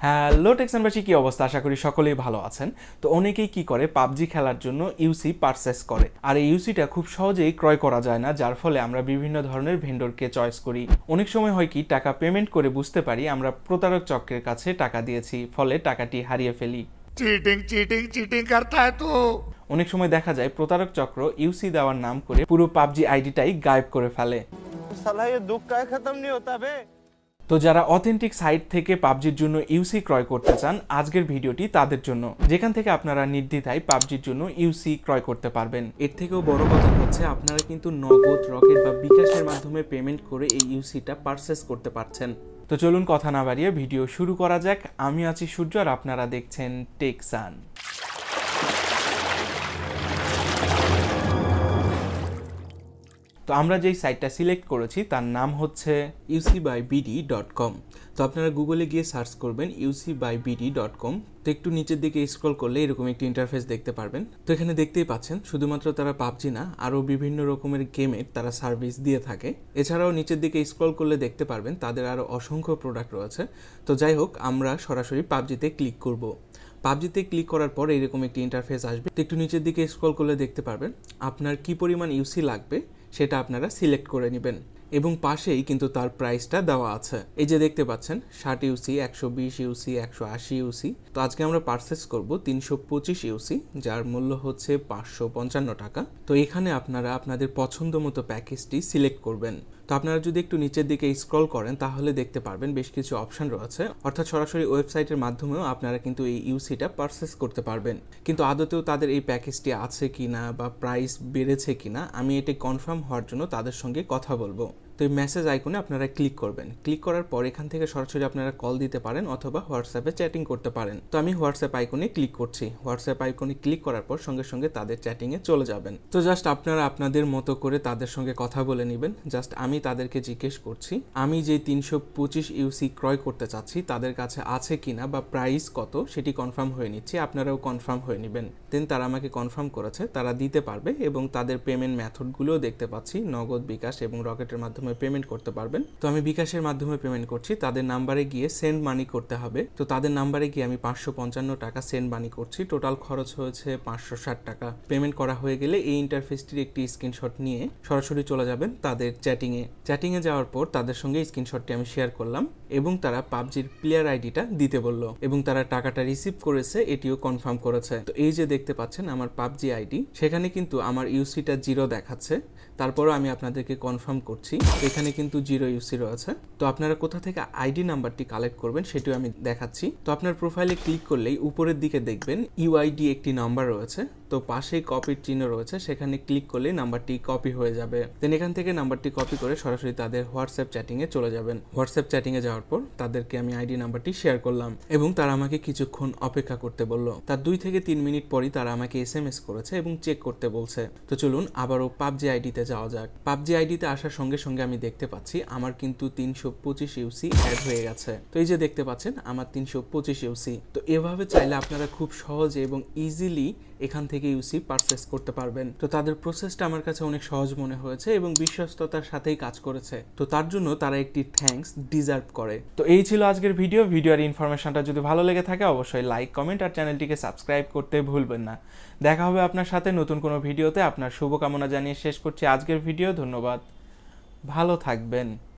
Hello টেকসানবাসী, কি অবস্থা? আশা করি সকলেই ভালো আছেন। তো অনেকেই কি করে, পাবজি খেলার জন্য ইউসি পারচেস করে, আর এই ইউসিটা খুব সহজেই ক্রয় করা যায় না, যার ফলে আমরা বিভিন্ন ধরনের ভেন্ডরকে চয়েস করি। অনেক সময় হয় কি, টাকা পেমেন্ট করে বুঝতে পারি আমরা প্রতারক চক্রের কাছে টাকা দিয়েছি, ফলে টাকাটি হারিয়ে ফেলি। चीटिंग चीटिंग चीटिंग करता है तू। অনেক সময় দেখা যায় প্রতারক চক্র ইউসি দেওয়ার নাম করে পুরো পাবজি আইডিটাই গায়েব করে ফেলে। साला ये दुख का खत्म नहीं होता बे। তো যারা অথেন্টিক সাইট থেকে পাবজির জন্য ইউসি ক্রয় করতে চান, আজকের ভিডিওটি তাদের জন্য, যেখান থেকে আপনারা নির্দ্বিধায় পাবজির জন্য ইউসি ক্রয় করতে পারবেন। এর থেকেও বড় কথা হচ্ছে, আপনারা কিন্তু নগদ, রকেট বা বিকাশের মাধ্যমে পেমেন্ট করে এই ইউসিটা পারচেস করতে পারছেন। তো চলুন কথা না বাড়িয়ে ভিডিও শুরু করা যাক। আমি আছি সূর্য আর আপনারা দেখছেন টেকসান। তো আমরা যেই সাইটটা সিলেক্ট করেছি তার নাম হচ্ছে ucbybd.com। তো আপনারা গুগলে গিয়ে সার্চ করবেন ucbybd.com। তো একটু নিচের দিকে স্ক্রল করলে এরকম একটি ইন্টারফেস দেখতে পারবেন। তো এখানে দেখতেই পাচ্ছেন, শুধুমাত্র তারা পাবজি না, আরও বিভিন্ন রকমের গেমের তারা সার্ভিস দিয়ে থাকে। এছাড়াও নিচের দিকে স্ক্রল করলে দেখতে পারবেন তাদের আরও অসংখ্য প্রোডাক্ট রয়েছে। তো যাই হোক, আমরা সরাসরি পাবজিতে ক্লিক করব। পাবজিতে ক্লিক করার পর এরকম একটি ইন্টারফেস আসবে। তো একটু নিচের দিকে স্ক্রল করলে দেখতে পারবেন আপনার কি পরিমাণ ইউসি লাগবে সেটা আপনারা সিলেক্ট করে নেবেন, এবং পাশেই কিন্তু তার প্রাইসটা দেওয়া আছে। এই যে দেখতে পাচ্ছেন 60 ইউসি, 120 ইউসি, 180 ইউসি। তো আজকে আমরা পারচেস করব 325 ইউসি, যার মূল্য হচ্ছে 555 টাকা। তো এখানে আপনারা আপনাদের পছন্দ মতো প্যাকেজটি সিলেক্ট করবেন। তো আপনারা যদি একটু নিচের দিকে স্ক্রল করেন তাহলে দেখতে পারবেন বেশ কিছু অপশন রয়েছে, অর্থাৎ সরাসরি ওয়েবসাইটের মাধ্যমেও আপনারা কিন্তু এই ইউসিটা পারচেস করতে পারবেন। কিন্তু আদতেও তাদের এই প্যাকেজটি আছে কিনা বা প্রাইস বেড়েছে কিনা, আমি এটা কনফার্ম হওয়ার জন্য তাদের সঙ্গে কথা বলবো। তো এই মেসেজ আইকনে আপনারা ক্লিক করবেন। ক্লিক করার পর এখান থেকে সরাসরি আপনারা কল দিতে পারেন অথবা হোয়াটসঅ্যাপে চ্যাটিং করতে পারেন। তো আমি হোয়াটসঅ্যাপ আইকনে ক্লিক করছি। হোয়াটসঅ্যাপ আইকনে ক্লিক করার পর সঙ্গে সঙ্গে তাদের চ্যাটিংয়ে চলে যাবেন। তো জাস্ট আপনারা আপনাদের মতো করে তাদের সঙ্গে কথা বলে নেবেন। জাস্ট আমি তাদেরকে জিজ্ঞেস করছি আমি যে 325 ইউসি ক্রয় করতে চাচ্ছি তাদের কাছে আছে কিনা বা প্রাইস কত সেটি কনফার্ম হয়ে নিচ্ছি, আপনারাও কনফার্ম হয়ে নেবেন। দেন তারা আমাকে কনফার্ম করেছে তারা দিতে পারবে, এবং তাদের পেমেন্ট মেথডগুলোও দেখতে পাচ্ছি, নগদ, বিকাশ এবং রকেটের মাধ্যমে পেমেন্ট করতে পারবেন। তো আমি বিকাশের মাধ্যমে পেমেন্ট করছি। তাদের নাম্বারে গিয়ে সেন্ড মানি করতে হবে। তো তাদের নাম্বারে গিয়ে আমি 555 টাকা সেন্ড মানি করছি। টোটাল খরচ হয়েছে 560 টাকা। পেমেন্ট করা হয়ে গেলে এই ইন্টারফেসটির একটি স্ক্রিনশট নিয়ে সরাসরি চলে যাবেন তাদের চ্যাটিংয়ে যাওয়ার পর তাদের সঙ্গে স্ক্রিনশটটি আমি শেয়ার করলাম, এবং তারা পাবজির প্লেয়ার আইডিটা দিতে বলল, এবং তারা টাকাটা রিসিভ করেছে এটিও কনফার্ম করেছে। তো এই যে দেখতে পাচ্ছেন আমার পাবজি আইডি, সেখানে কিন্তু আমার ইউসিটা 0 দেখাচ্ছে। তারপরও আমি আপনাদেরকে কনফার্ম করছি এখানে কিন্তু 0 ইউসি রয়েছে। তো আপনারা কোথা থেকে আইডি নাম্বারটি কালেক্ট করবেন সেটিও আমি দেখাচ্ছি। তো আপনার প্রোফাইলে ক্লিক করলেই উপরের দিকে দেখবেন ইউআইডি একটি নাম্বার রয়েছে। তো পাশেই কপির চিহ্ন রয়েছে, সেখানে ক্লিক করলে নাম্বারটি কপি হয়ে যাবে। দেন এখান থেকে নাম্বারটি কপি করে সরাসরি তাদের হোয়াটসঅ্যাপ চ্যাটিংয়ে চলে যাবেন। হোয়াটসঅ্যাপ চ্যাটিংয়ে যাওয়ার পর তাদেরকে আমি আইডি নাম্বারটি শেয়ার করলাম, এবং তারা আমাকে কিছুক্ষণ অপেক্ষা করতে বলল। তার 2 থেকে 3 মিনিট পরই তারা আমাকে SMS করেছে এবং চেক করতে বলছে। তো চলুন আবারও পাবজি আইডিতে যাওয়া যাক। পাবজি আইডিতে আসার সঙ্গে সঙ্গে আমি দেখতে পাচ্ছি আমার কিন্তু 325 ইউসি অ্যাড হয়ে গেছে। তো এই যে দেখতে পাচ্ছেন আমার 325 ইউসি। তো এভাবে চাইলে আপনারা খুব সহজে এবং ইজিলি এখান থেকে ইউসি পারচেস করতে পারবেন। তো তাদের প্রসেসটা আমার কাছে অনেক সহজ মনে হয়েছে এবং বিশ্বস্ততার সাথেই কাজ করেছে। তো তার জন্য তারা একটি থ্যাঙ্কস ডিজার্ভ করে। তো এই ছিল আজকের ভিডিওর ইনফরমেশনটা যদি ভালো লেগে থাকে অবশ্যই লাইক, কমেন্ট আর চ্যানেলটিকে সাবস্ক্রাইব করতে ভুলবেন না। দেখা হবে আপনার সাথে নতুন কোনো ভিডিওতে। আপনার শুভকামনা জানিয়ে শেষ করছি আজকের ভিডিও। ধন্যবাদ, ভালো থাকবেন।